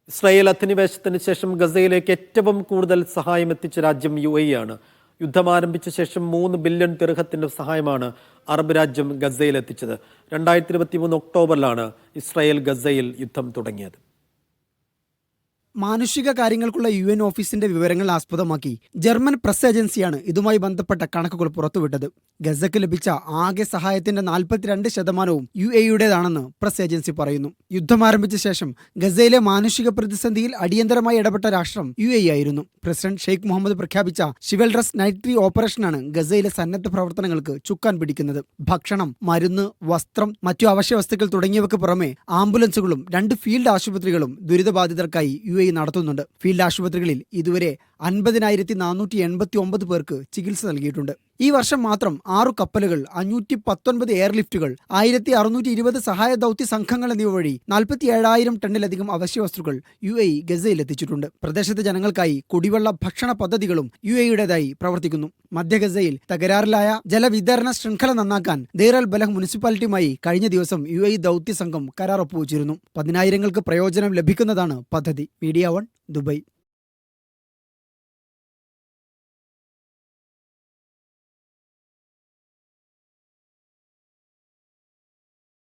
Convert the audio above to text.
Israel അധിനിവേശത്തിന് ശേഷം ഗസയിലേക്ക് ഏറ്റവും കൂടുതൽ സഹായം എത്തിച്ച രാജ്യം UAE ആണ്. യുദ്ധം ആരംഭിച്ച ശേഷം 3 ബില്യൺ ദിർഹത്തിന്റെ സഹായമാണ് അറബ് രാജ്യം ഗസയിൽ എത്തിച്ചത്. 2023 ഒക്ടോബറിലാണ് ഇസ്രായേൽ ഗസയിൽ യുദ്ധം തുടങ്ങിയത്. മാനുഷിക കാര്യങ്ങൾക്കുള്ള UN ഓഫീസിന്റെ വിവരങ്ങൾ ആസ്പദമാക്കി ജർമ്മൻ പ്രസ് ഏജൻസിയാണ് ഇതുമായി ബന്ധപ്പെട്ട കണക്കുകൾ പുറത്തുവിട്ടത്. ഗസയ്ക്ക് ലഭിച്ച ആകെ സഹായത്തിന്റെ 42% UAEയുടേതാണെന്ന് പ്രസ് ഏജൻസി പറയുന്നു. യുദ്ധം ആരംഭിച്ച ശേഷം ഗസയിലെ മാനുഷിക പ്രതിസന്ധിയിൽ അടിയന്തരമായി ഇടപെട്ട രാഷ്ട്രം UAE ആയിരുന്നു. പ്രസിഡന്റ് ഷെയ്ഖ് മുഹമ്മദ് പ്രഖ്യാപിച്ച ഷിവൽറസ് നൈറ്റ് ഓപ്പറേഷനാണ് ഗസയിലെ സന്നദ്ധ പ്രവർത്തനങ്ങൾക്ക് ചുക്കാൻ പിടിക്കുന്നത്. ഭക്ഷണം, മരുന്ന്, വസ്ത്രം, മറ്റു അവശ്യ വസ്തുക്കൾ തുടങ്ങിയവയ്ക്ക് പുറമെ ആംബുലൻസുകളും 2 ഫീൽഡ് ആശുപത്രികളും ദുരിതബാധിതർക്കായി UAE നടത്തുന്നുണ്ട്. ഫീൽഡ് ആശുപത്രികളിൽ ഇതുവരെ 50,489 പേർക്ക് ചികിത്സ നൽകിയിട്ടുണ്ട്. ഈ വർഷം മാത്രം 6 കപ്പലുകൾ, 519 എയർലിഫ്റ്റുകൾ, 1620 സഹായ ദൗത്യ സംഘങ്ങൾ എന്നിവ വഴി 47,000 ടണ്ണിലധികം അവശ്യവസ്തുക്കൾ UAE ഗസയിൽ എത്തിച്ചിട്ടുണ്ട്. പ്രദേശത്തെ ജനങ്ങൾക്കായി കുടിവെള്ള ഭക്ഷണ പദ്ധതികളും UAEയുടേതായി പ്രവർത്തിക്കുന്നു. മധ്യ ഗസയിൽ തകരാറിലായ ജലവിതരണ ശൃംഖല നന്നാക്കാൻ ദേർ അൽ ബലഹ് മുനിസിപ്പാലിറ്റിയുമായി കഴിഞ്ഞ ദിവസം UAE ദൗത്യ സംഘം കരാർ ഒപ്പുവച്ചിരുന്നു. 10,000ങ്ങൾക്ക് പ്രയോജനം ലഭിക്കുന്നതാണ് പദ്ധതി. Media 1 Dubai.